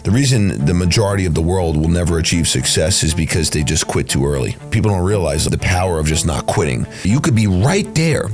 The reason the majority of the world will never achieve success is because they just quit too early. People don't realize the power of just not quitting. You could be right there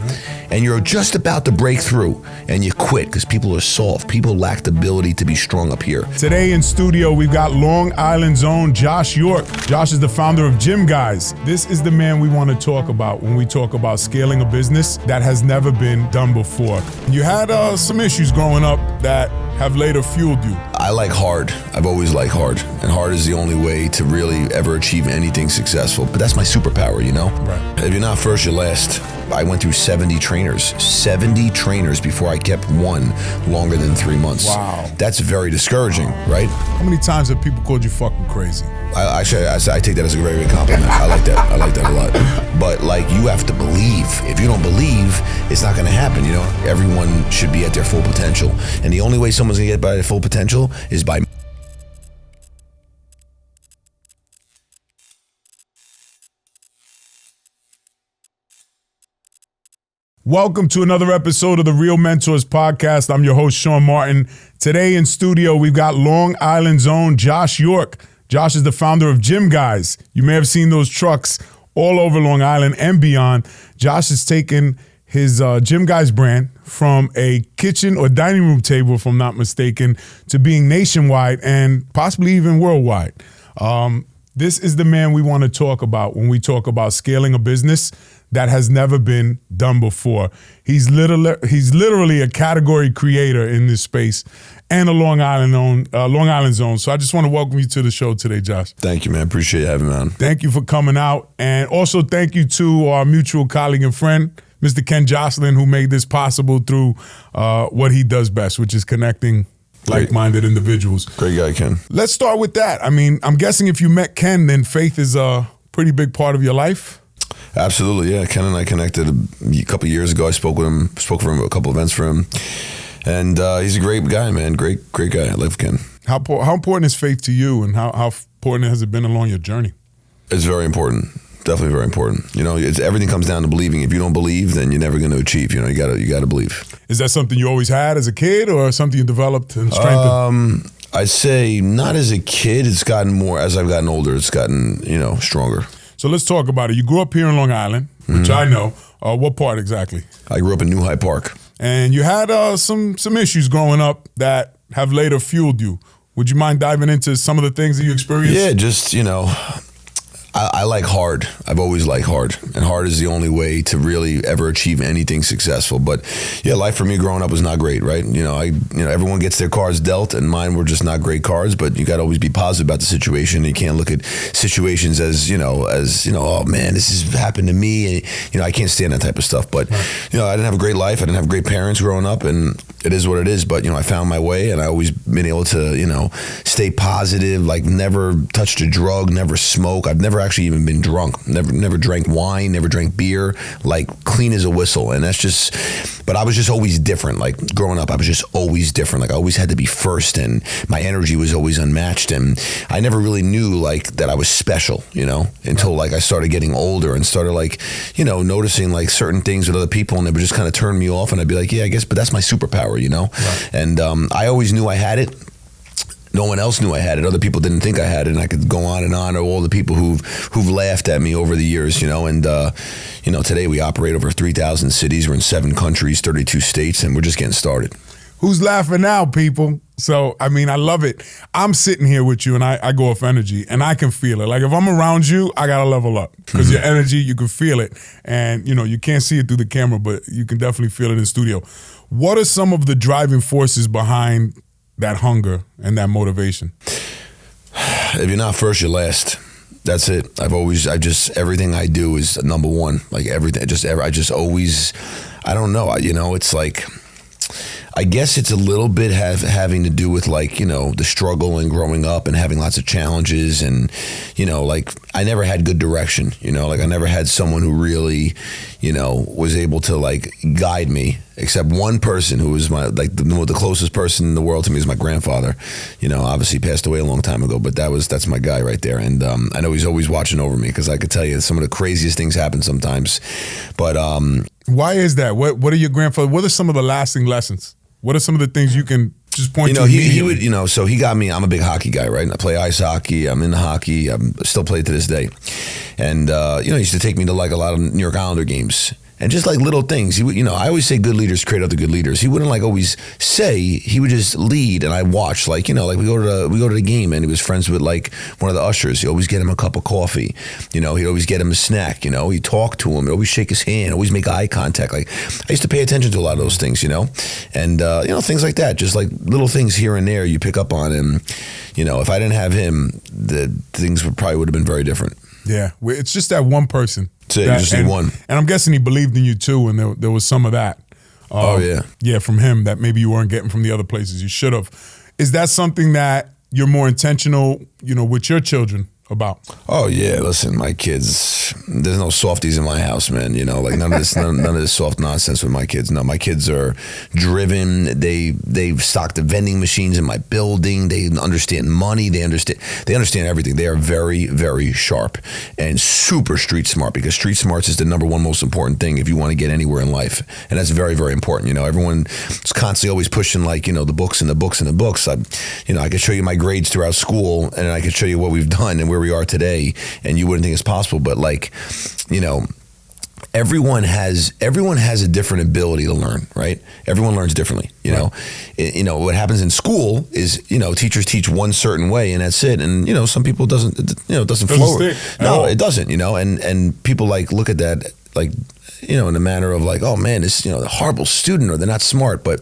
and you're just about to break through and you quit because people are soft. People lack the ability to be strong up here. Today in studio, we've got Long Island's own Josh York. Josh is the founder of GymGuyz. This is the man we want to talk about when we talk about scaling a business that has never been done before. You had some issues growing up that have later fueled you. I like hard. I've always liked hard. And hard is the only way to really ever achieve anything successful. But that's my superpower, you know? Right. If you're not first, you're last. I went through 70 trainers. 70 trainers before I kept one longer than 3 months. Wow. That's very discouraging, right? How many times have people called you fucking crazy? I take that as a very, very compliment. I like that. I like that a lot. But like, you have to believe. If you don't believe, it's not going to happen. You know, everyone should be at their full potential, and the only way someone's going to get by their full potential is by. Welcome to another episode of the Real Mentors Podcast. I'm your host, Sean Martin. Today in studio, we've got Long Island's own Josh York. Josh is the founder of GymGuyz. You may have seen those trucks all over Long Island and beyond. Josh has taken his GymGuyz brand from a kitchen or dining room table, if I'm not mistaken, to being nationwide and possibly even worldwide. This is the man we want to talk about when we talk about scaling a business that has never been done before. He's literally a category creator in this space and a Long Island's own. So I just want to welcome you to the show today, Josh. Thank you, man. Appreciate you having me on. Thank you for coming out. And also thank you to our mutual colleague and friend, Mr. Ken Jocelyn, who made this possible through what he does best, which is connecting like-minded individuals. Great guy, Ken. Let's start with that. I mean, I'm guessing if you met Ken, then faith is a pretty big part of your life. Absolutely, yeah. Ken and I connected a couple of years ago. I spoke for him at a couple events for him. And he's a great guy, man. Great guy. I love Ken. How important is faith to you, and how important has it been along your journey? It's very important. Definitely very important. You know, everything comes down to believing. If you don't believe, then you're never going to achieve. You know, you gotta believe. Is that something you always had as a kid, or something you developed and strengthened? I'd say not as a kid. It's gotten more as I've gotten older. It's gotten, stronger. So let's talk about it. You grew up here in Long Island, which I know. What part exactly? I grew up in New Hyde Park. And you had some issues growing up that have later fueled you. Would you mind diving into some of the things that you experienced? Yeah, just, I like hard. I've always liked hard, and hard is the only way to really ever achieve anything successful. But yeah, life for me growing up was not great, right? Everyone gets their cards dealt, and mine were just not great cards. But you got to always be positive about the situation. You can't look at situations as oh man, this has happened to me. And, I can't stand that type of stuff. But I didn't have a great life. I didn't have great parents growing up, and it is what it is. But I found my way, and I always been able to stay positive. Like never touched a drug, never smoke. I've never actually even been drunk. Never drank wine, never drank beer, like clean as a whistle. And but I was just always different. Like growing up, I was just always different. Like I always had to be first, and my energy was always unmatched. And I never really knew that I was special, until I started getting older and started noticing certain things with other people, and they would just kind of turn me off, and I'd be like, yeah, I guess, but that's my superpower, Right. And I always knew I had it. No one else knew I had it. Other people didn't think I had it, and I could go on and on. Or all the people who've laughed at me over the years, And today we operate over 3,000 cities. We're in 7 countries, 32 states, and we're just getting started. Who's laughing now, people? So, I love it. I'm sitting here with you, and I go off energy, and I can feel it. Like if I'm around you, I gotta level up because your energy, you can feel it, and you can't see it through the camera, but you can definitely feel it in the studio. What are some of the driving forces behind that hunger and that motivation? If you're not first, you're last. That's it. Everything I do is number one. Like everything, I just always, I don't know. It's like, I guess it's a little bit having to do with the struggle and growing up and having lots of challenges and, I never had good direction, I never had someone who really, was able to guide me, except one person who was the closest person in the world to me is my grandfather. Obviously passed away a long time ago, but that's my guy right there. And I know he's always watching over me because I could tell you some of the craziest things happen sometimes. But why is that? What are your grandfather? What are some of the lasting lessons? What are some of the things you can just point You to know, he immediately. would, so he got me. I'm a big hockey guy, right? And I play ice hockey. I'm into hockey. I still play it to this day. And, he used to take me to like a lot of New York Islander games. And just like little things, he would, I always say good leaders create other good leaders. He wouldn't like always say, he would just lead, and I watch. Like, like we go to the game, and he was friends with like one of the ushers. He always get him a cup of coffee. He'd always get him a snack. He'd talk to him. He'd always shake his hand. Always make eye contact. Like, I used to pay attention to a lot of those things. And things like that. Just like little things here and there you pick up on. And if I didn't have him, the things would have been very different. Yeah, it's just that one person. You just need one. And I'm guessing he believed in you too, and there was some of that. Yeah, from him that maybe you weren't getting from the other places you should have. Is that something that you're more intentional, with your children about? Oh yeah, listen, my kids. There's no softies in my house, man. Like none of this soft nonsense with my kids. No, my kids are driven. They've stocked the vending machines in my building. They understand money. They understand everything. They are very, very sharp and super street smart, because street smarts is the number one most important thing if you want to get anywhere in life, and that's very, very important. Everyone's constantly always pushing like the books and the books and the books. I could show you my grades throughout school, and I could show you what we've done and where we are today, and you wouldn't think it's possible. But like, everyone has a different ability to learn, right? Everyone learns differently. What happens in school is teachers teach one certain way, and that's it. And some people it doesn't flow. No, it doesn't. And people like look at that like in a manner of like, oh man, this a horrible student, or they're not smart. But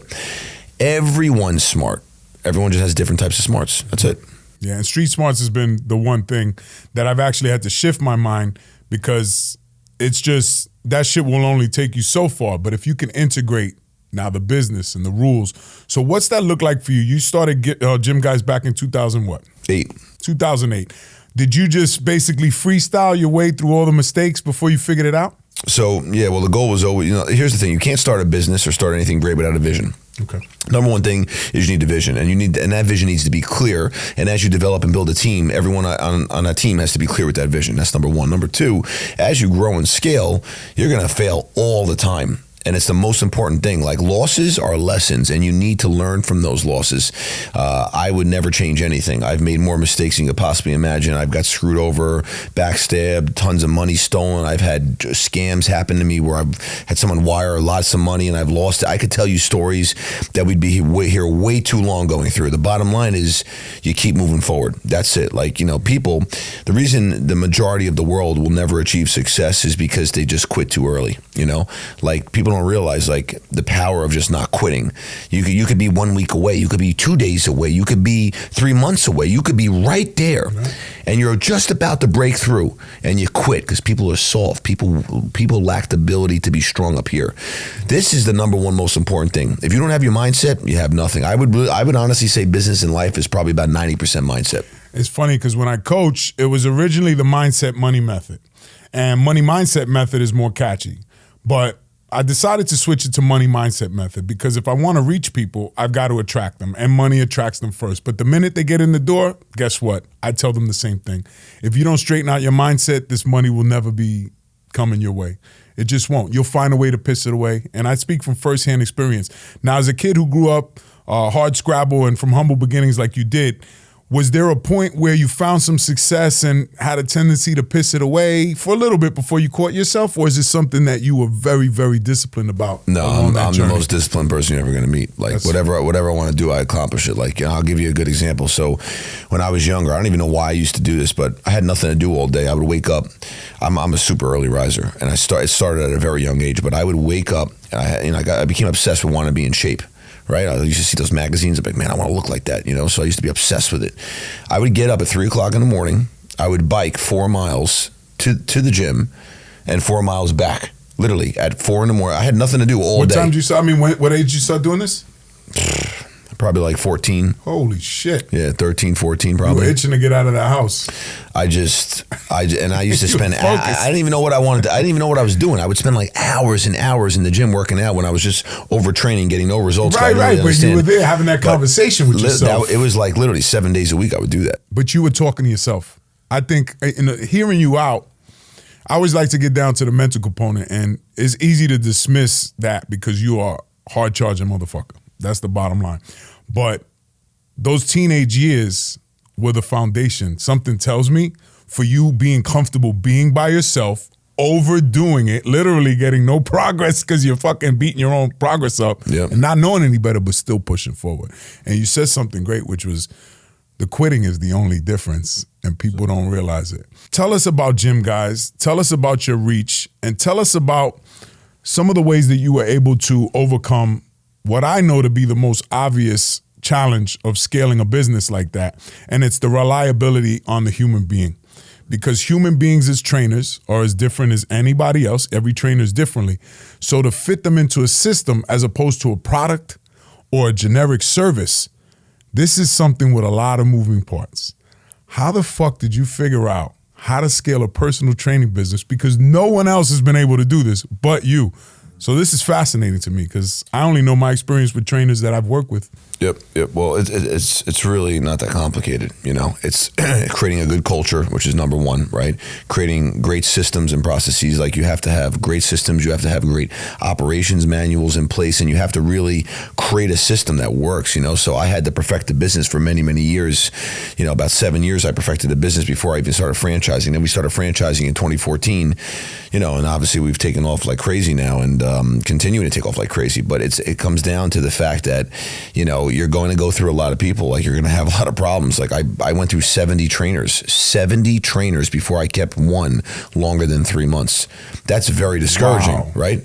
everyone's smart. Everyone just has different types of smarts. That's it. Yeah, and street smarts has been the one thing that I've actually had to shift my mind, because it's just that shit will only take you so far. But if you can integrate now the business and the rules. So what's that look like for you? You started GymGuyz back in 2008. Did you just basically freestyle your way through all the mistakes before you figured it out? So, yeah, well, the goal was always, here's the thing. You can't start a business or start anything great without a vision. Okay. Number one thing is you need a vision, and that vision needs to be clear. And as you develop and build a team, everyone on that team has to be clear with that vision. That's number one. Number two, as you grow and scale, you're going to fail all the time. And it's the most important thing. Like, losses are lessons, and you need to learn from those losses. I would never change anything. I've made more mistakes than you could possibly imagine. I've got screwed over, backstabbed, tons of money stolen. I've had scams happen to me where I've had someone wire lots of money and I've lost it. I could tell you stories that we'd be here way too long going through. The bottom line is you keep moving forward. That's it. Like, people, the reason the majority of the world will never achieve success is because they just quit too early. Like, people don't realize like the power of just not quitting. You could be 1 week away, you could be 2 days away, you could be 3 months away, you could be right there, and you're just about to break through, and you quit because people are soft. People lack the ability to be strong up here. This is the number one most important thing. If you don't have your mindset, you have nothing. I would honestly say business and life is probably about 90% mindset. It's funny because when I coach, it was originally the mindset money method, and money mindset method is more catchy, but I decided to switch it to money mindset method, because if I want to reach people, I've got to attract them, and money attracts them first. But the minute they get in the door, guess what? I tell them the same thing. If you don't straighten out your mindset, this money will never be coming your way. It just won't. You'll find a way to piss it away. And I speak from firsthand experience. Now, as a kid who grew up hard scrabble and from humble beginnings like you did, was there a point where you found some success and had a tendency to piss it away for a little bit before you caught yourself? Or is it something that you were very, very disciplined about? No, I'm the most disciplined person you're ever going to meet. Like, whatever I want to do, I accomplish it. Like, I'll give you a good example. So when I was younger, I don't even know why I used to do this, but I had nothing to do all day. I would wake up. I'm a super early riser, and it started at a very young age, but I would wake up, and I became obsessed with wanting to be in shape. Right? I used to see those magazines. I'm like, man, I want to look like that, So I used to be obsessed with it. I would get up at 3 o'clock in the morning. I would bike 4 miles to the gym and 4 miles back, literally at 4 in the morning. I had nothing to do all day. What time did you start? What age did you start doing this? Probably like 14. Holy shit. Yeah, 13, 14 probably. You were itching to get out of the house. I used to spend, I didn't even know what I wanted to, I didn't even know what I was doing. I would spend like hours and hours in the gym working out when I was just overtraining, getting no results. Right, but you were there having that conversation with yourself. It was like literally 7 days a week I would do that. But you were talking to yourself. I think hearing you out, I always like to get down to the mental component, and it's easy to dismiss that because you are a hard-charging motherfucker. That's the bottom line. But those teenage years were the foundation. Something tells me for you being comfortable being by yourself, overdoing it, literally getting no progress because you're fucking beating your own progress up and not knowing any better, but still pushing forward. And you said something great, which was the quitting is the only difference and people don't realize it. Tell us about GymGuyz. Tell us about your reach and tell us about some of the ways that you were able to overcome what I know to be the most obvious challenge of scaling a business like that. And it's the reliability on the human being. Because human beings as trainers are as different as anybody else. Every trainer is differently. So to fit them into a system as opposed to a product or a generic service, this is something with a lot of moving parts. How the fuck did you figure out how to scale a personal training business? Because no one else has been able to do this but you. So this is fascinating to me because I only know my experience with trainers that I've worked with. Yep. Well, it's really not that complicated, you know. It's creating a good culture, which is number one, right? Creating great systems and processes. Like you have to have great systems, you have to have great operations manuals in place, and you have to really create a system that works, you know. So I had to perfect the business for many, many years. You know, about 7 years I perfected the business before I even started franchising. Then we started franchising in 2014, you know, and obviously we've taken off like crazy now and continuing to take off like crazy. But it comes down to the fact that, you know, you're going to go through a lot of people. Like you're going to have a lot of problems. Like I went through 70 trainers before I kept one longer than 3 months. That's very discouraging, right?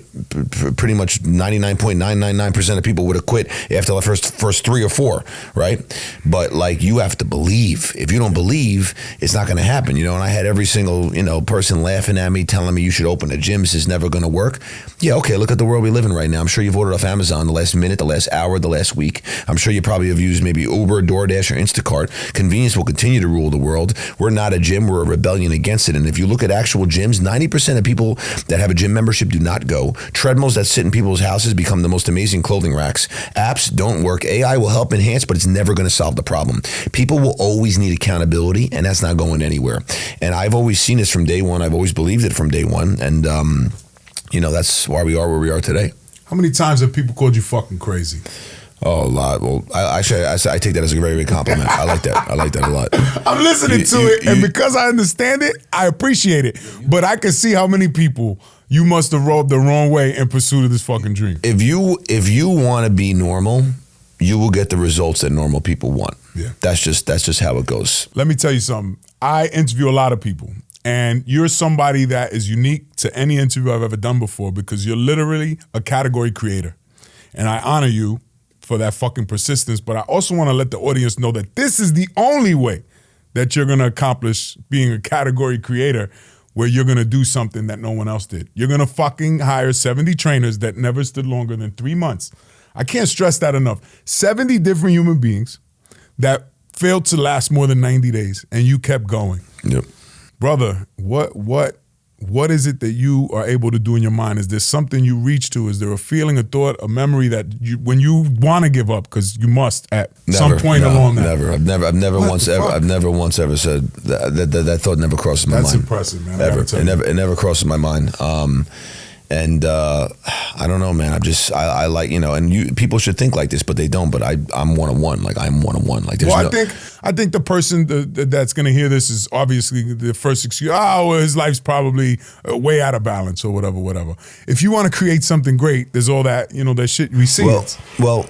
Pretty much 99.999% of people would have quit after the first 3 or 4, right? But like you have to believe. If you don't believe, it's not going to happen, you know. And I had every single, you know, person laughing at me, telling me you should open a gym. This is never going to work. Yeah, okay, look at the world we live in right now. I'm sure you've ordered off Amazon the last minute, the last hour, the last week. I'm sure you probably have used maybe Uber, DoorDash, or Instacart. Convenience will continue to rule the world. We're not a gym. We're a rebellion against it. And if you look at actual gyms, 90% of people that have a gym membership do not go. Treadmills that sit in people's houses become the most amazing clothing racks. Apps don't work. AI will help enhance, but it's never going to solve the problem. People will always need accountability, and that's not going anywhere. And I've always seen this from day one. I've always believed it from day one. And, you know, that's why we are where we are today. How many times have people called you fucking crazy? Oh, a lot. Well, I take that as a very big compliment. I like that. I like that a lot. I'm listening to it, and because I understand it, I appreciate it. But I can see how many people you must have rolled the wrong way in pursuit of this fucking dream. If you want to be normal, you will get the results that normal people want. Yeah. That's just how it goes. Let me tell you something. I interview a lot of people. And you're somebody that is unique to any interview I've ever done before because you're literally a category creator. And I honor you for that fucking persistence, but I also want to let the audience know that this is the only way that you're going to accomplish being a category creator where you're going to do something that no one else did. You're going to fucking hire 70 trainers that never stood longer than 3 months. I can't stress that enough. 70 different human beings that failed to last more than 90 days, and you kept going. Yep. Brother, what is it that you are able to do in your mind? Is there something you reach to? Is there a feeling, a thought, a memory that when you want to give up, because you must at some point along that? Never. I've never once ever said that thought never crosses my mind. That's impressive, man. Ever. It never crosses my mind. And I don't know, man. I like, you know, and people should think like this, but they don't. But I'm one-on-one. Like I'm one-on-one. Like there's I think the person that's going to hear this is obviously the first excuse. Oh, well, his life's probably way out of balance or whatever. If you want to create something great, there's all that, you know, that shit we see. Well.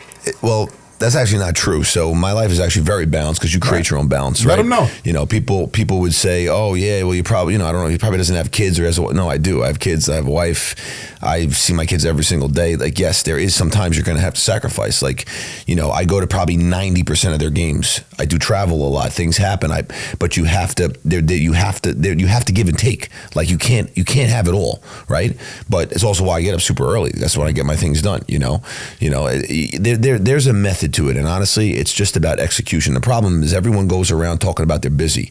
That's actually not true. So my life is actually very balanced because you create your own balance, right? Let them know. You know, people would say, oh yeah, well you probably, you know, I don't know, he probably doesn't have kids or has a, no, I do. I have kids, I have a wife. I see my kids every single day. Like, yes, there is sometimes you're going to have to sacrifice. Like, you know, I go to probably 90% of their games. I do travel a lot. Things happen. But you have to give and take. Like you can't have it all, right? But it's also why I get up super early. That's when I get my things done. You know, there's a method to it, and honestly, it's just about execution. The problem is everyone goes around talking about they're busy.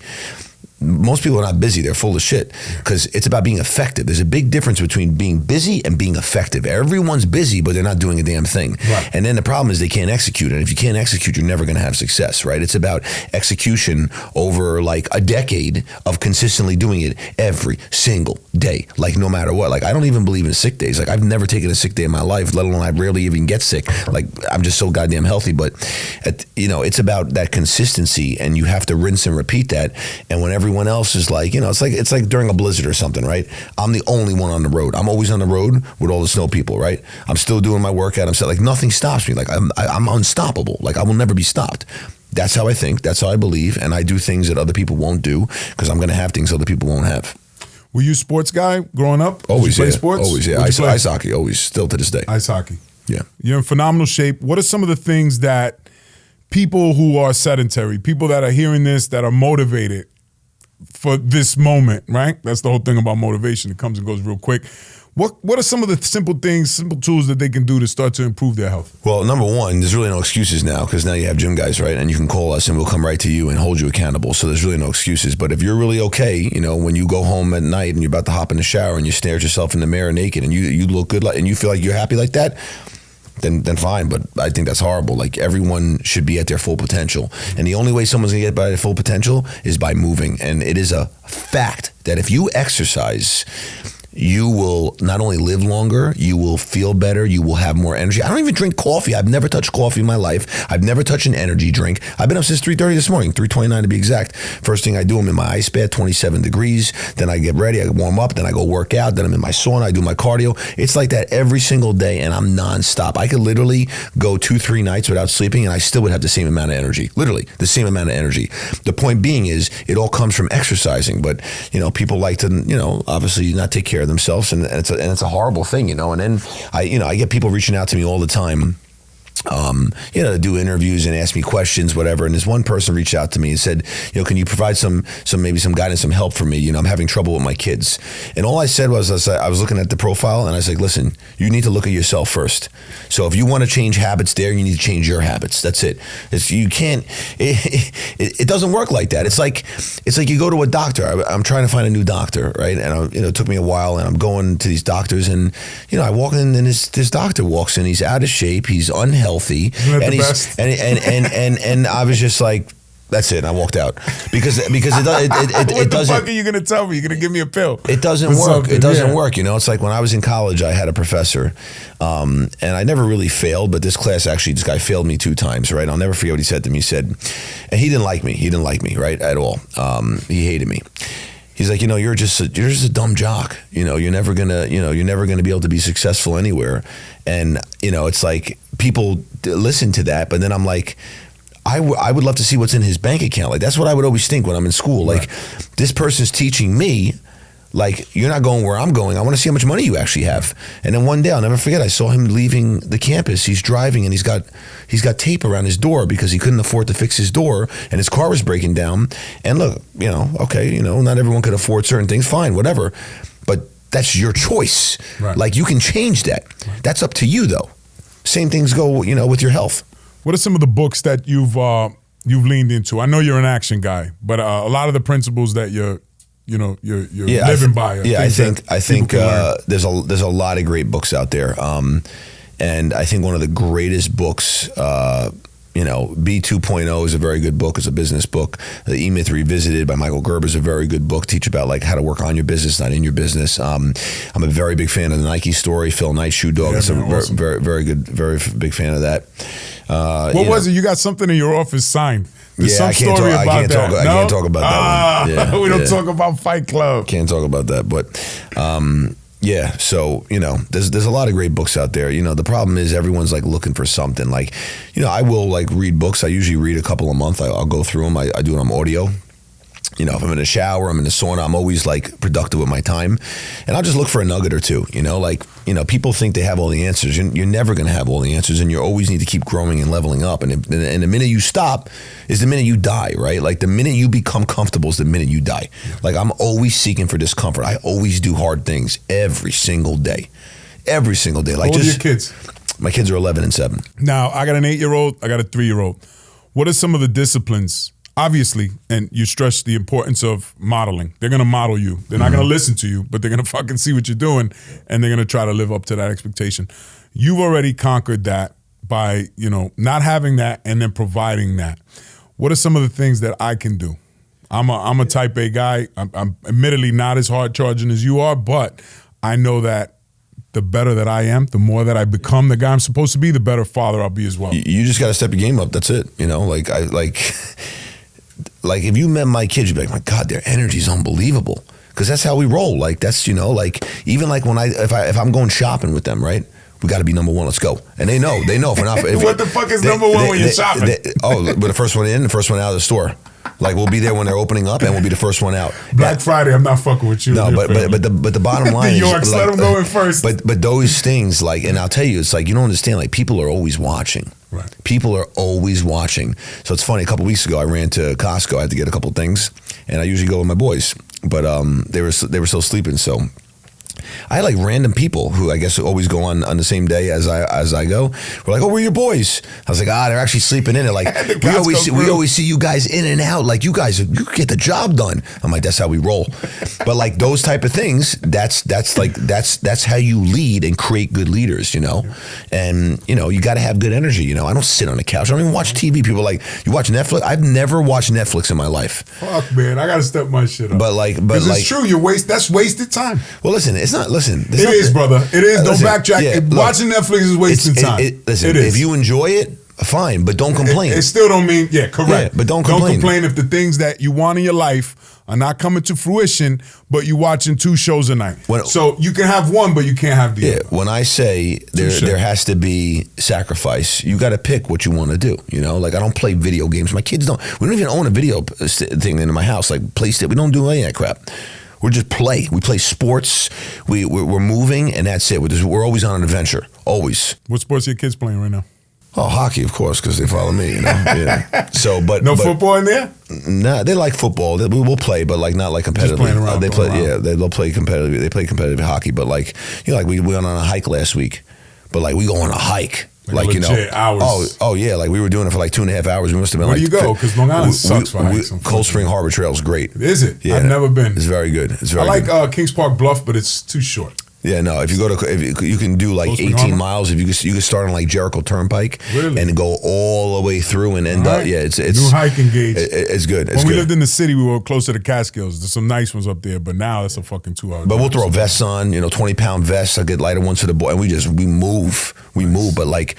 most people are not busy. They're full of shit because it's about being effective. There's a big difference between being busy and being effective. Everyone's busy, but they're not doing a damn thing. Right. And then the problem is they can't execute. And if you can't execute, you're never going to have success, right? It's about execution over like a decade of consistently doing it every single day, like no matter what. Like I don't even believe in sick days. Like I've never taken a sick day in my life, let alone I rarely even get sick. Like I'm just so goddamn healthy. But it's about that consistency, and you have to rinse and repeat that. And when everyone else is like, it's like during a blizzard or something, right? I'm the only one on the road. I'm always on the road with all the snow people, right? I'm still doing my workout. I'm still like nothing stops me. Like I'm unstoppable. Like I will never be stopped. That's how I think. That's how I believe. And I do things that other people won't do because I'm going to have things other people won't have. Were you a sports guy growing up? Always, Did you play yeah. sports? Always, yeah. Ice hockey, always, still to this day. Ice hockey. Yeah. You're in phenomenal shape. What are some of the things that people who are sedentary, people that are hearing this, that are motivated for this moment, right? That's the whole thing about motivation. It comes and goes real quick. What are some of the simple things, simple tools that they can do to start to improve their health? Well, number one, there's really no excuses now because now you have GymGuyz, right? And you can call us and we'll come right to you and hold you accountable. So there's really no excuses. But if you're really okay, when you go home at night and you're about to hop in the shower and you stare at yourself in the mirror naked and you look good and you feel like you're happy like that, then fine. But I think that's horrible. Like everyone should be at their full potential. And the only way someone's gonna get by their full potential is by moving. And it is a fact that if you exercise, you will not only live longer, you will feel better, you will have more energy. I don't even drink coffee. I've never touched coffee in my life. I've never touched an energy drink. I've been up since 3:30 this morning, 3:29 to be exact. First thing I do, I'm in my ice bath, 27 degrees. Then I get ready, I warm up, then I go work out, then I'm in my sauna, I do my cardio. It's like that every single day and I'm nonstop. I could literally go 2-3 nights without sleeping and I still would have the same amount of energy. Literally, the same amount of energy. The point being is, it all comes from exercising. But, people like to, obviously not take care of themselves, and it's a horrible thing, And then I get people reaching out to me all the time, to do interviews and ask me questions, whatever. And this one person reached out to me and said, can you provide some guidance, some help for me? I'm having trouble with my kids. And all I said was, I was looking at the profile and I was like, listen, you need to look at yourself first. So if you want to change habits there, you need to change your habits. That's it. You can't, it doesn't work like that. It's like you go to a doctor. I'm trying to find a new doctor, right? And it took me a while and I'm going to these doctors and, I walk in and this doctor walks in, he's out of shape, he's unhealthy. And I was just like, that's it. And I walked out because it doesn't. What the fuck are you gonna tell me? You're gonna give me a pill? It doesn't work. It doesn't work. It's like when I was in college, I had a professor, and I never really failed, but this guy failed me 2 times. Right? I'll never forget what he said to me. He said, and he didn't like me. He didn't like me, right, at all. He hated me. He's like, you're just a dumb jock. You're never gonna be able to be successful anywhere. And it's like people listen to that, but then I'm like, I would love to see what's in his bank account. Like that's what I would always think when I'm in school. Like this person's teaching me, like you're not going where I'm going. I want to see how much money you actually have. And then one day, I'll never forget, I saw him leaving the campus. He's driving and he's got tape around his door because he couldn't afford to fix his door and his car was breaking down. And look, okay, not everyone could afford certain things. Fine, whatever. But that's your choice. Right. Like you can change that. Right. That's up to you though. Same things go, with your health. What are some of the books that you've leaned into? I know you're an action guy, but a lot of the principles that you're living by. I think there's a lot of great books out there, and I think one of the greatest books. B 2.0 is a very good book. It's a business book. The E-Myth Revisited by Michael Gerber is a very good book. Teach about like how to work on your business, not in your business. I'm a very big fan of the Nike story. Phil Knight, Shoe Dog. It's awesome. Very, very good. Very big fan of that. What was it? You got something in your office signed. There's some story about that. I can't talk about that one. Yeah, we don't talk about Fight Club. Can't talk about that, but. So, there's a lot of great books out there. The problem is everyone's like looking for something. Like, I will like read books. I usually read a couple a month. I'll go through them. I do it on audio. If I'm in the shower, I'm in the sauna, I'm always like productive with my time. And I'll just look for a nugget or two, people think they have all the answers. You're never going to have all the answers and you always need to keep growing and leveling up. And the minute you stop is the minute you die, right? Like the minute you become comfortable is the minute you die. Like I'm always seeking for discomfort. I always do hard things every single day. Every single day. Like how old are your kids? My kids are 11 and 7. Now, I got an 8-year-old, I got a 3-year-old. What are some of the disciplines obviously, and you stress the importance of modeling. They're going to model you. They're not going to listen to you, but they're going to fucking see what you're doing, and they're going to try to live up to that expectation. You've already conquered that by, not having that and then providing that. What are some of the things that I can do? I'm a type A guy. I'm admittedly not as hard charging as you are, but I know that the better that I am, the more that I become the guy I'm supposed to be, the better father I'll be as well. You just got to step your game up. That's it. Like if you met my kids, you'd be like, my God, their energy's unbelievable. Because that's how we roll. Like that's, even like when if I'm going shopping with them, right? We got to be number one. Let's go. And they know. If we're not. What the fuck is number one when you're shopping? We're the first one in, the first one out of the store. Like we'll be there when they're opening up, and we'll be the first one out. Black Friday, I'm not fucking with you. No, but the bottom line is, Yorks, let them go in first. But those things, like, and I'll tell you, it's like you don't understand. Like people are always watching. Right. People are always watching. So it's funny. A couple weeks ago, I ran to Costco. I had to get a couple things, and I usually go with my boys, but they were still sleeping. So I had like random people who I guess always go on the same day as I go. We're like, oh, we're your boys. I was like, they're actually sleeping in it. Like we always see you guys in and out. Like you guys, you get the job done. I'm like, that's how we roll. But like those type of things, that's how you lead and create good leaders, And you got to have good energy. I don't sit on the couch. I don't even watch TV. People are like, you watch Netflix? I've never watched Netflix in my life. Fuck, man, I got to step my shit up. But it's true. That's wasted time. Well, listen. It's not. Listen, it is, brother. It is. Don't backtrack. Yeah, watching Netflix is wasting time. Listen, if you enjoy it, fine, but don't complain. It still don't mean, correct. Yeah, but don't complain. Don't complain if the things that you want in your life are not coming to fruition, but you're watching 2 shows a night. So you can have one, but you can't have the other. When I say there has to be sacrifice, you got to pick what you want to do. Like I don't play video games. My kids don't. We don't even own a video thing in my house, like PlayStation. We don't do any of that crap. We're just play. We play sports. We're moving, and that's it. We're always on an adventure. Always. What sports are your kids playing right now? Oh, hockey, of course, because they follow me. Yeah. So, but football in there? Nah, they like football. We'll play, but like not like competitively. Just playing around. They play. Yeah, they'll play competitively. They play competitive hockey, but like like we went on a hike last week, but like we go on a hike. Like hours. Oh yeah, like we were doing it for like 2.5 hours. We must have been Where do you go? Because Long Island sucks for hikes. Cold Spring Harbor Trail is great. Is it? Yeah, I've never been. It's very good. It's very good. I like Kings Park Bluff, but it's too short. Yeah, no. If you can do like 18 miles. If you can start on like Jericho Turnpike and go all the way through and end up. Yeah, it's new hiking gauge. It's good. When we lived in the city, we were close to the Catskills. There's some nice ones up there, but now it's a fucking 2 hour. But we'll throw vests on. 20-pound vests. I get lighter ones for the boy, and we move. But like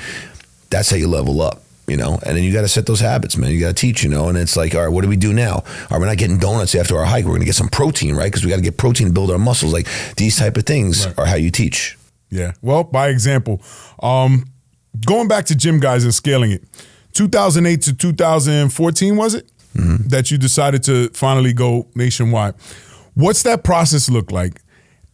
that's how you level up. And then you got to set those habits, man. You got to teach, and it's like, all right, what do we do now? All right, we're not getting donuts after our hike. We're going to get some protein, right? Because we got to get protein to build our muscles. Like these type of things are how you teach. Yeah. Well, by example, going back to GymGuyz and scaling it, 2008 to 2014, was it? Mm-hmm. That you decided to finally go nationwide. What's that process look like?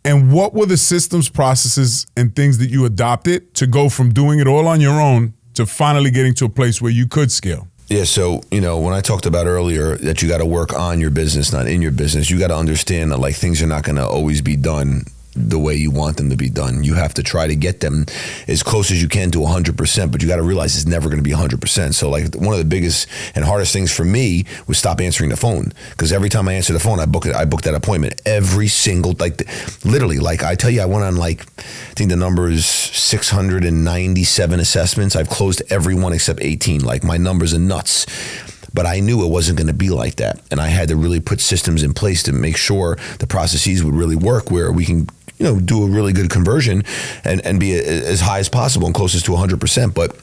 And what were the systems, processes, and things that you adopted to go from doing it all on your own to finally getting to a place where you could scale? Yeah, so, when I talked about earlier that you got to work on your business, not in your business, you got to understand that like things are not going to always be done the way you want them to be done. You have to try to get them as close as you can to 100%, but you got to realize it's never going to be 100%. So like one of the biggest and hardest things for me was stop answering the phone, because every time I answer the phone, I book that appointment every single, literally, like I tell you, I went on I think the number is 697 assessments. I've closed every one except 18. Like my numbers are nuts. But I knew it wasn't going to be like that. And I had to really put systems in place to make sure the processes would really work, where we can, do a really good conversion and be as high as possible and closest to 100%. But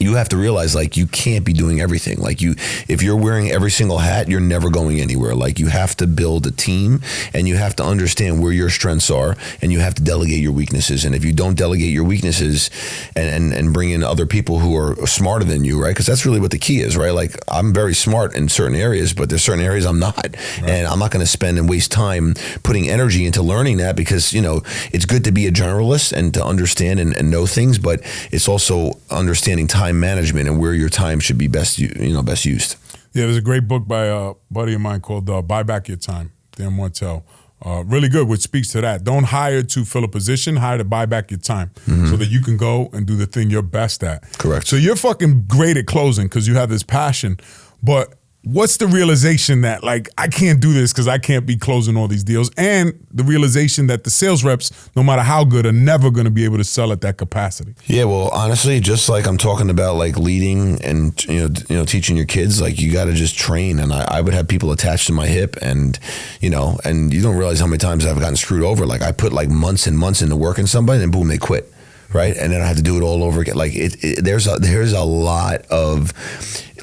you have to realize, like, you can't be doing everything. Like, if you're wearing every single hat, you're never going anywhere. Like, you have to build a team, and you have to understand where your strengths are, and you have to delegate your weaknesses. And if you don't delegate your weaknesses and bring in other people who are smarter than you, right? Because that's really what the key is, right? Like, I'm very smart in certain areas, but there's certain areas I'm not. Right. And I'm not going to spend and waste time putting energy into learning that, because, it's good to be a generalist and to understand and know things, but it's also understanding time management and where your time should be best used. Yeah, there's a great book by a buddy of mine called Buy Back Your Time, Dan Martell. Really good, which speaks to that. Don't hire to fill a position, hire to buy back your time, so that you can go and do the thing you're best at. Correct. So you're fucking great at closing because you have this passion, but what's the realization that, like, I can't do this because I can't be closing all these deals, and the realization that the sales reps, no matter how good, are never going to be able to sell at that capacity? Yeah, well, honestly, just like I'm talking about, like leading and teaching your kids, like you got to just train. And I would have people attached to my hip, and you don't realize how many times I've gotten screwed over. Like I put like months and months into working somebody, and boom, they quit. Right, and then I have to do it all over again. Like there's a lot of,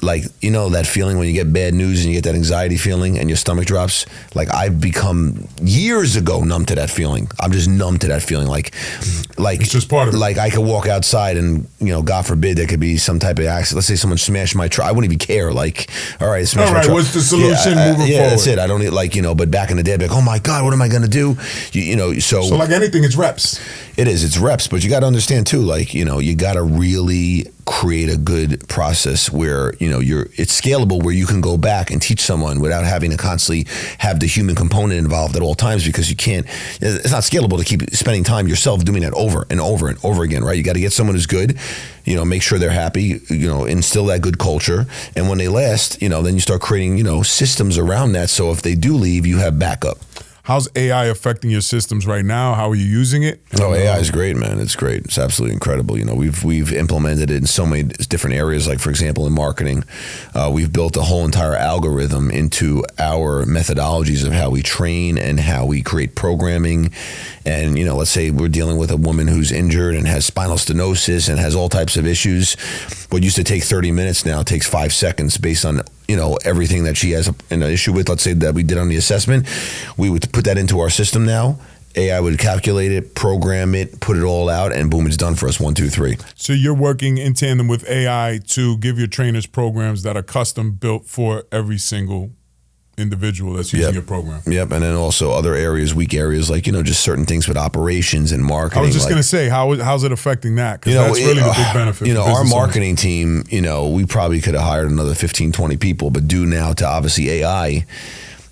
like, that feeling when you get bad news and you get that anxiety feeling and your stomach drops. Like I've become years ago numb to that feeling. I'm just numb to that feeling. Like it's just part of it. Like I could walk outside and God forbid there could be some type of accident. Let's say someone smashed my truck. I wouldn't even care. Like, all right, smash my truck. What's the solution moving forward? Yeah, that's it. I don't need but back in the day, I'd be like, oh my God, what am I gonna do? So like anything, it's reps. It is. It's reps, but you got to understand too. Like you got to really create a good process where it's scalable, where you can go back and teach someone without having to constantly have the human component involved at all times, because you can't. It's not scalable to keep spending time yourself doing that over and over and over again, right? You got to get someone who's good, make sure they're happy, instill that good culture, and when they last, then you start creating systems around that. So if they do leave, you have backup. How's AI affecting your systems right now? How are you using it? AI is great, man. It's great. It's absolutely incredible. We've implemented it in so many different areas. Like, for example, in marketing, we've built a whole entire algorithm into our methodologies of how we train and how we create programming. And, let's say we're dealing with a woman who's injured and has spinal stenosis and has all types of issues. What used to take 30 minutes now takes 5 seconds based on everything that she has an issue with. Let's say that we did on the assessment, we would put that into our system now. AI would calculate it, program it, put it all out, and boom, it's done for us. 1, 2, 3. So you're working in tandem with AI to give your trainers programs that are custom built for every single individual that's using your program. Yep, and then also other areas, weak areas, like just certain things with operations and marketing. I was just going to say, how's it affecting that? Because that's really the big benefit. Our marketing team, we probably could have hired another 15, 20 people, but due now to obviously AI,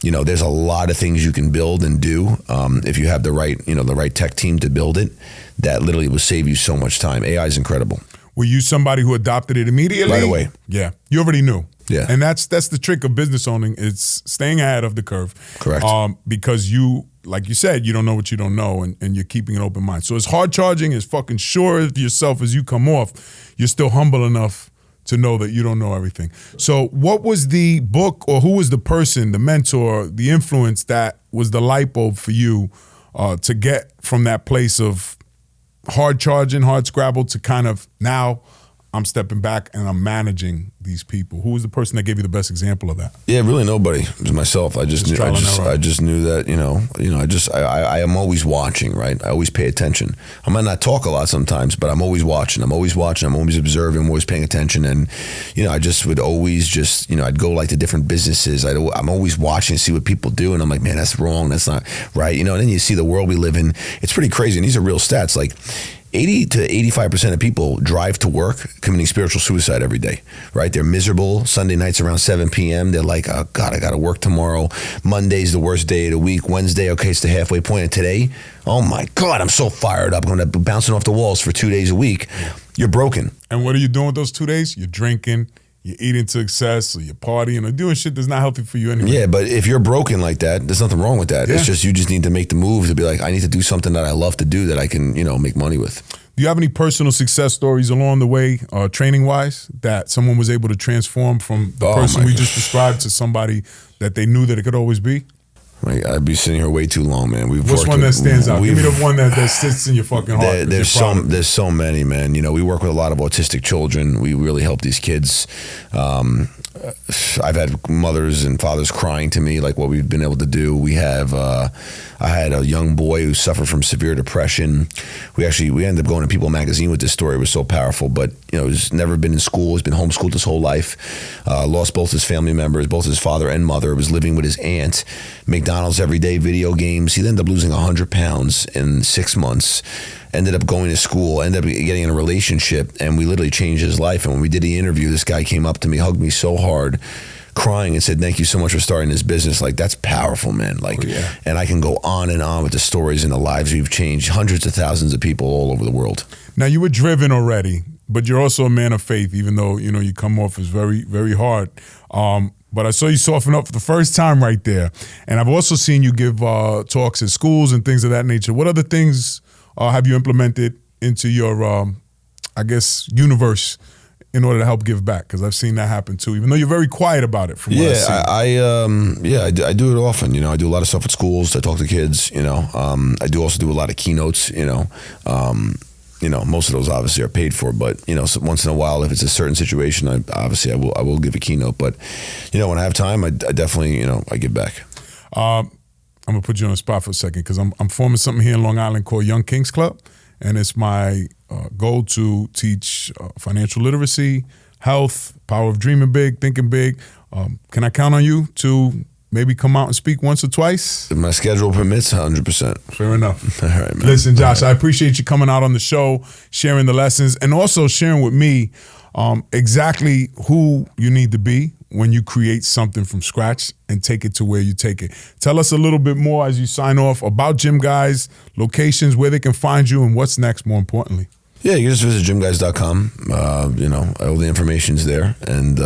there's a lot of things you can build and do if you have the right tech team to build it. That literally will save you so much time. AI is incredible. Were you somebody who adopted it immediately? Right away. Yeah, you already knew. Yeah, and that's the trick of business owning. It's staying ahead of the curve. Correct. Because you, like you said, you don't know what you don't know, and you're keeping an open mind. So as hard charging, as fucking sure of yourself as you come off, you're still humble enough to know that you don't know everything. So what was the book, or who was the person, the mentor, the influence that was the light bulb for you to get from that place of hard charging, hard scrabble to kind of now I'm stepping back and I'm managing these people? Who was the person that gave you the best example of that? Yeah, really nobody. It was myself. I just knew that, I am always watching, right? I always pay attention. I might not talk a lot sometimes, but I'm always watching. I'm always observing. I'm always paying attention. And, I just would always just, I'd go like to different businesses. I'm always watching to see what people do. And I'm like, man, that's wrong. That's not right. And then you see the world we live in. It's pretty crazy. And these are real stats. Like 80 to 85% of people drive to work committing spiritual suicide every day, right? They're miserable. Sunday nights around 7 p.m. They're like, oh God, I got to work tomorrow. Monday's the worst day of the week. Wednesday, okay, it's the halfway point. And today, oh my God, I'm so fired up. I'm going to be bouncing off the walls for 2 days a week. You're broken. And what are you doing with those 2 days? You're drinking, you're eating to excess, or you're partying, or doing shit that's not healthy for you anyway. Yeah, but if you're broken like that, there's nothing wrong with that. Yeah. It's just you just need to make the move to be like, I need to do something that I love to do that I can, make money with. Do you have any personal success stories along the way, training-wise, that someone was able to transform from the person we just described to somebody that they knew that it could always be? Like, I'd be sitting here way too long, man. What's one that stands out? Give me the one that sits in your fucking heart. There's so many, man. We work with a lot of autistic children. We really help these kids. I've had mothers and fathers crying to me, like what we've been able to do. We have, I had a young boy who suffered from severe depression. We ended up going to People magazine with this story. It was so powerful, but he's never been in school. He's been homeschooled his whole life. Lost both his family members, both his father and mother. Was living with his aunt. McDonald's every day, video games. He ended up losing 100 pounds in 6 months. Ended up going to school, ended up getting in a relationship, and we literally changed his life. And when we did the interview, this guy came up to me, hugged me so hard, crying, and said, "Thank you so much for starting this business." Like, that's powerful, man. Like, and I can go on and on with the stories and the lives we've changed, hundreds of thousands of people all over the world. Now, you were driven already, but you're also a man of faith, even though, you come off as very, very hard. but I saw you soften up for the first time right there. And I've also seen you give talks at schools and things of that nature. What other things have you implemented into your, universe in order to help give back? Because I've seen that happen too, even though you're very quiet about it. From what I do it often. You know, I do a lot of stuff at schools. I talk to kids. You know, I do also do a lot of keynotes. You know, most of those obviously are paid for, but so once in a while, if it's a certain situation, I will give a keynote. But when I have time, I definitely I give back. I'm gonna put you on the spot for a second because I'm forming something here in Long Island called Young Kings Club, and it's my goal to teach financial literacy, health, power of dreaming big, thinking big. Can I count on you to maybe come out and speak once or twice? If my schedule permits, 100%. Fair enough. All right, man. Listen, Josh, I appreciate you coming out on the show, sharing the lessons, and also sharing with me exactly who you need to be when you create something from scratch and take it to where you take it. Tell us a little bit more as you sign off about GymGuyz, locations, where they can find you, and what's next, more importantly. Yeah, you can just visit GymGuyz.com. All the information's there. And,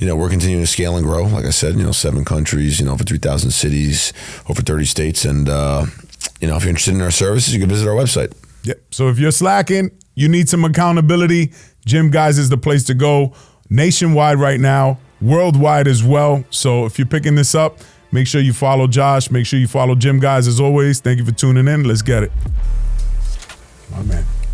we're continuing to scale and grow. Like I said, 7 countries, over 3,000 cities, over 30 states. And, if you're interested in our services, you can visit our website. Yep. So if you're slacking, you need some accountability, GymGuyz is the place to go. Nationwide right now, worldwide as well. So if you're picking this up, make sure you follow Josh. Make sure you follow GymGuyz as always. Thank you for tuning in. Let's get it. My man.